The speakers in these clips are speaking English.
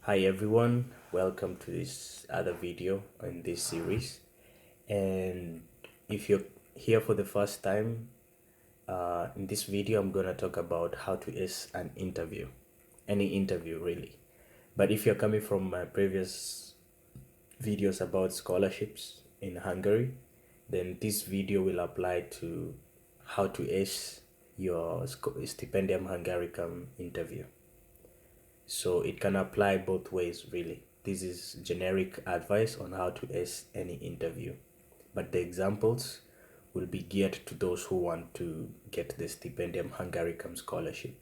Hi everyone, welcome to this other video in this series. And if you're here for the first time, in this video I'm gonna talk about how to ace an interview, any interview really. But if you're coming from my previous videos about scholarships in Hungary, then this video will apply to how to ace your Stipendium Hungaricum interview. So it can apply both ways really. This is generic advice on how to ace any interview, but the examples will be geared to those who want to get the Stipendium Hungaricum scholarship.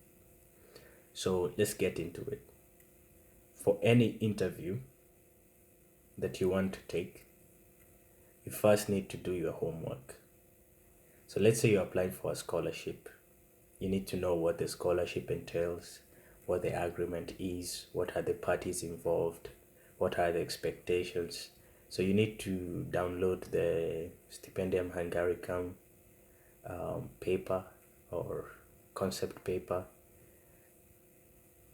So let's get into it. For any interview that you want to take, you first need to do your homework. So let's say you're applying for a scholarship. You need to know what the scholarship entails, what the agreement is, what are the parties involved, what are the expectations. So you need to download the Stipendium Hungaricum paper or concept paper,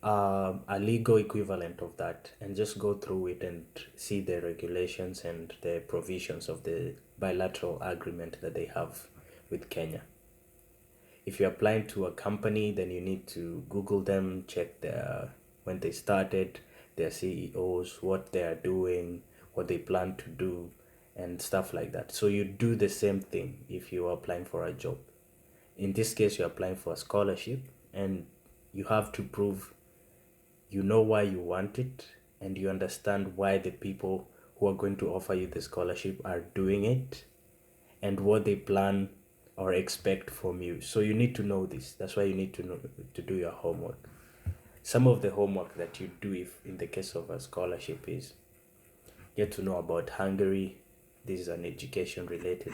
a legal equivalent of that, and just go through it and see the regulations and the provisions of the bilateral agreement that they have with Kenya. If you're applying to a company, then you need to Google them, check when they started, their CEOs, what they are doing, what they plan to do, and stuff like that. So you do the same thing if you are applying for a job. In this case, you're applying for a scholarship, and you have to prove you know why you want it, and you understand why the people who are going to offer you the scholarship are doing it, and what they plan or expect from you. So you need to know this. That's why you need to know to do your homework. Some of the homework that you do if in the case of a scholarship is get to know about Hungary. This is an education related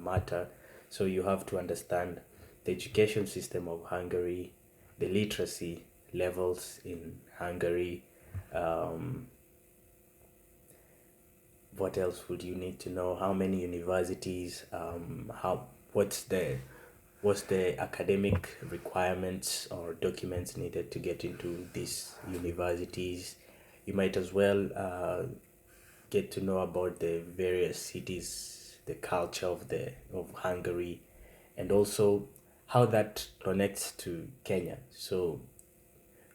matter. So you have to understand the education system of Hungary, the literacy levels in Hungary. What else would you need to know? How many universities? What's the academic requirements or documents needed to get into these universities? You might as well get to know about the various cities, the culture of Hungary, and also how that connects to Kenya. So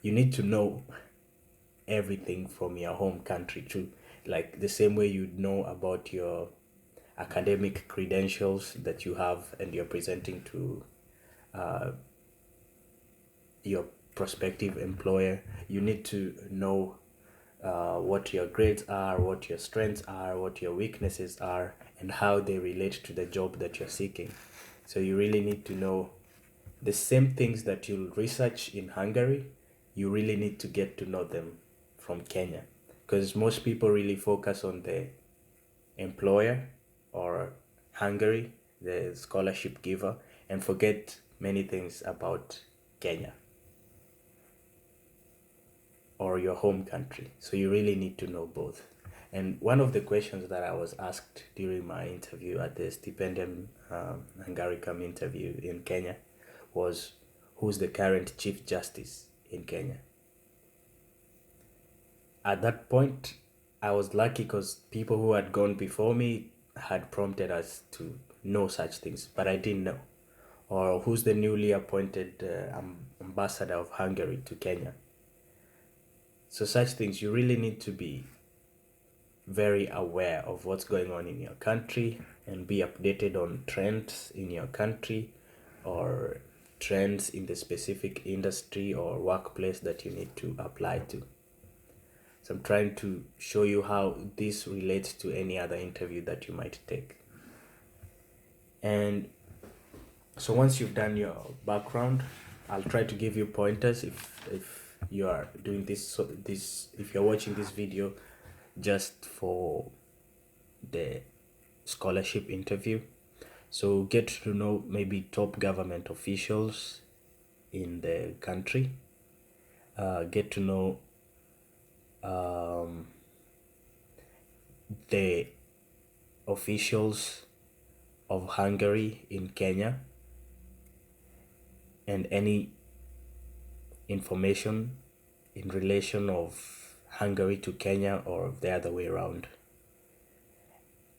you need to know everything from your home country too, like the same way you know about your academic credentials that you have and you're presenting to your prospective employer. You need to know what your grades are, what your strengths are, what your weaknesses are, and how they relate to the job that you're seeking. So you really need to know the same things that you'll research in Hungary. You really need to get to know them from Kenya, because most people really focus on the employer or Hungary, the scholarship giver, and forget many things about Kenya or your home country. So you really need to know both. And one of the questions that I was asked during my interview at the Stipendium Hungaricum interview in Kenya was, who's the current Chief Justice in Kenya? At that point, I was lucky because people who had gone before me had prompted us to know such things, but I didn't know. Or who's the newly appointed ambassador of Hungary to Kenya? So such things, you really need to be very aware of what's going on in your country and be updated on trends in your country or trends in the specific industry or workplace that you need to apply to. So I'm trying to show you how this relates to any other interview that you might take. And so once you've done your background, I'll try to give you pointers if you are doing this. So if you're watching this video just for the scholarship interview, so get to know maybe top government officials in the country. Get to know the officials of Hungary in Kenya, and any information in relation of Hungary to Kenya or the other way around.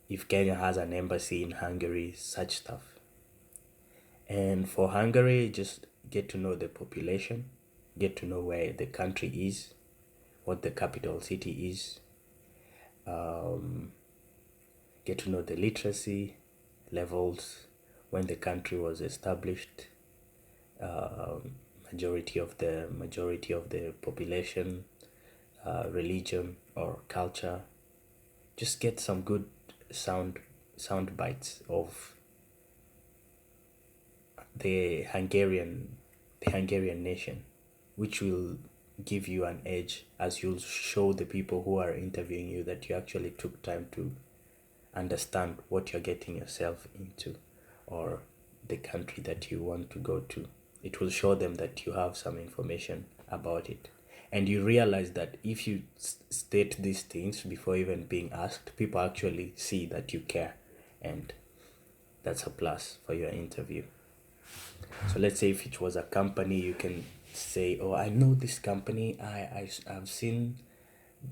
If Kenya has an embassy in Hungary, such stuff. And for Hungary, just get to know the population, get to know where the country is, what the capital city is, get to know the literacy levels, when the country was established, majority of the population, religion or culture. Just get some good sound bites of the Hungarian nation, which will give you an edge as you'll show the people who are interviewing you that you actually took time to understand what you're getting yourself into, or the country that you want to go to. It will show them that you have some information about it. And you realize that if you state these things before even being asked, people actually see that you care, and that's a plus for your interview. So let's say if it was a company, you can say, oh, I know this company. I've seen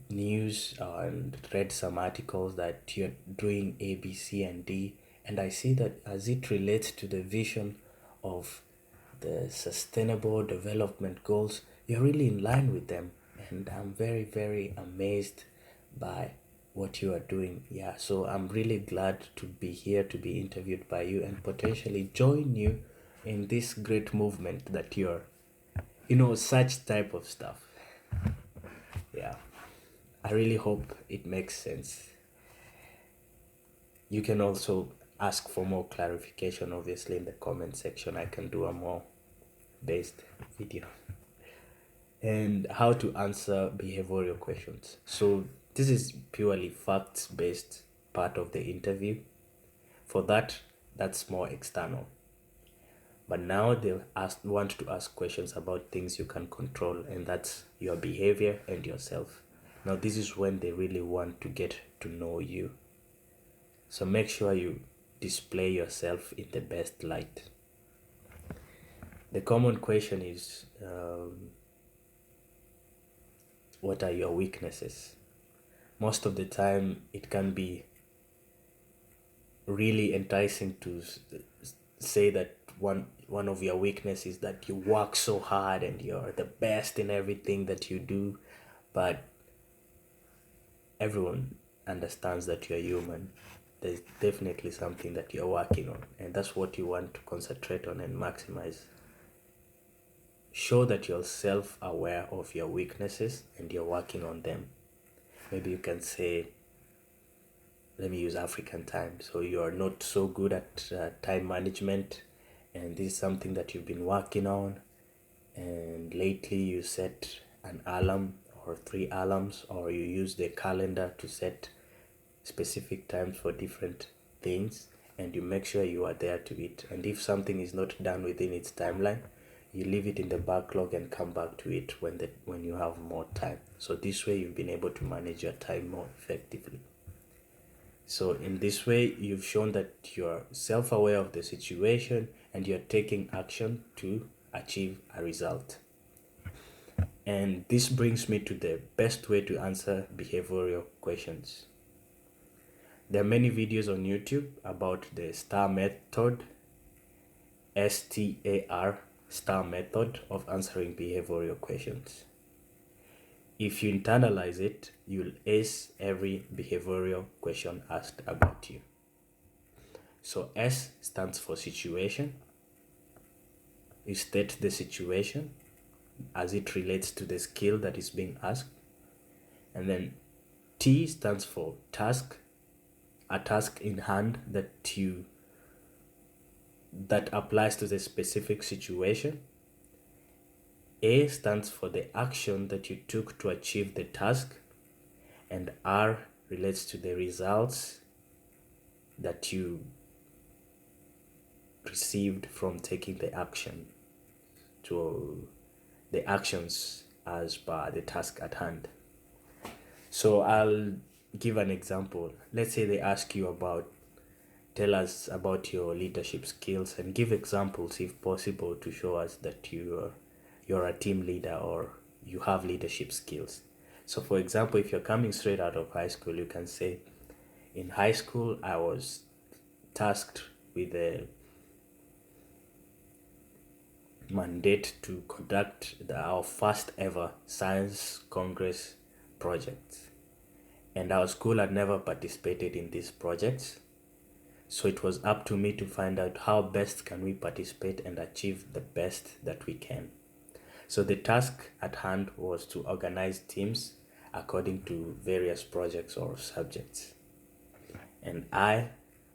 news and read some articles that you're doing A, B, C, and D, and I see that as it relates to the vision of the sustainable development goals, you're really in line with them, and I'm very, very amazed by what you are doing. Yeah, so I'm really glad to be here to be interviewed by you and potentially join you in this great movement that you're, such type of stuff. Yeah, I really hope it makes sense. You can also ask for more clarification, obviously, in the comment section. I can do a more based video. And how to answer behavioral questions. So this is purely facts based part of the interview. For that's more external. But now they want to ask questions about things you can control, and that's your behavior and yourself. Now this is when they really want to get to know you. So make sure you display yourself in the best light. The common question is, what are your weaknesses? Most of the time, it can be really enticing to say that one of your weaknesses is that you work so hard and you're the best in everything that you do, but everyone understands that you're human. There's definitely something that you're working on, and that's what you want to concentrate on and maximize. Show that you're self-aware of your weaknesses and you're working on them. Maybe you can say, let me use African time. So you are not so good at time management, and this is something that you've been working on, and lately you set an alarm or 3 alarms, or you use the calendar to set specific times for different things, and you make sure you are there to it. And if something is not done within its timeline, you leave it in the backlog and come back to it when you have more time. So this way you've been able to manage your time more effectively. So in this way, you've shown that you're self-aware of the situation and you're taking action to achieve a result. And this brings me to the best way to answer behavioral questions. There are many videos on YouTube about the STAR method, STAR, STAR method of answering behavioral questions. If you internalize it, you'll ace every behavioral question asked about you. So S stands for situation. You state the situation as it relates to the skill that is being asked. And then T stands for task, a task in hand that applies to the specific situation. A stands for the action that you took to achieve the task, and R relates to the results that you received from taking the action, to the actions as per the task at hand. So I'll give an example. Let's say they ask you tell us about your leadership skills, and give examples if possible to show us that you're a team leader or you have leadership skills. So for example, if you're coming straight out of high school, you can say, in high school, I was tasked with the mandate to conduct our first ever science congress project. And our school had never participated in these projects. So it was up to me to find out how best can we participate and achieve the best that we can. So the task at hand was to organize teams according to various projects or subjects. And I,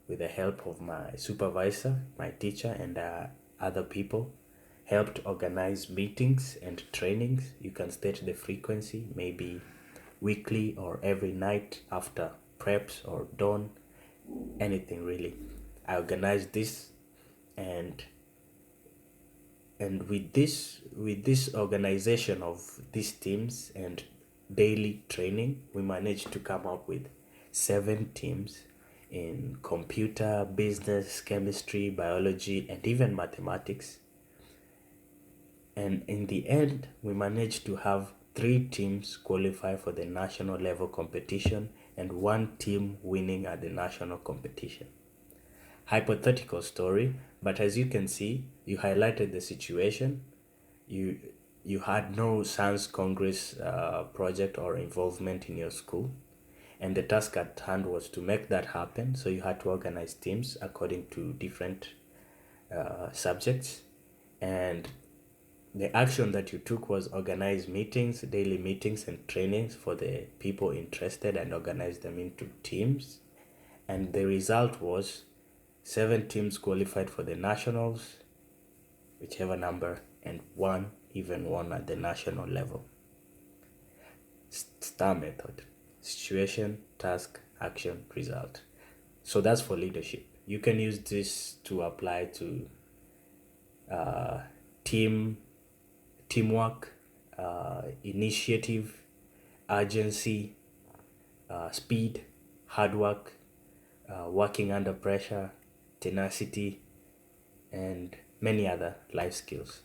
with the help of my supervisor, my teacher, and other people, helped organize meetings and trainings. You can state the frequency, maybe weekly or every night after preps or dawn, anything really. I organized this, and with this organization of these teams and daily training, we managed to come up with 7 teams in computer, business, chemistry, biology, and even mathematics. And in the end, we managed to have 3 teams qualify for the national level competition and 1 team winning at the national competition. Hypothetical story, but as you can see, you highlighted the situation. You had no science congress project or involvement in your school, and the task at hand was to make that happen. So you had to organize teams according to different subjects, and the action that you took was organize meetings, daily meetings and trainings for the people interested, and organize them into teams. And the result was 7 teams qualified for the nationals, whichever number, and 1 even won at the national level. STAR method: situation, task, action, result. So that's for leadership. You can use this to apply to teamwork, initiative, urgency, speed, hard work, working under pressure, tenacity, and many other life skills.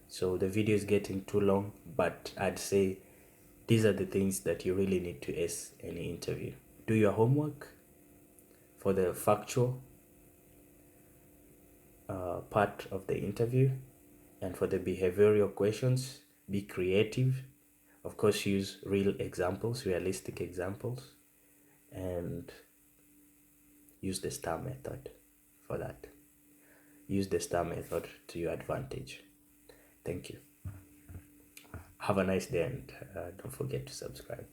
So the video is getting too long, but I'd say these are the things that you really need to ace any interview. Do your homework for the factual part of the interview, and for the behavioral questions, be creative. Of course, use real examples, realistic examples, and use the STAR method for that. Use the STAR method to your advantage. Thank you. Have a nice day, and don't forget to subscribe.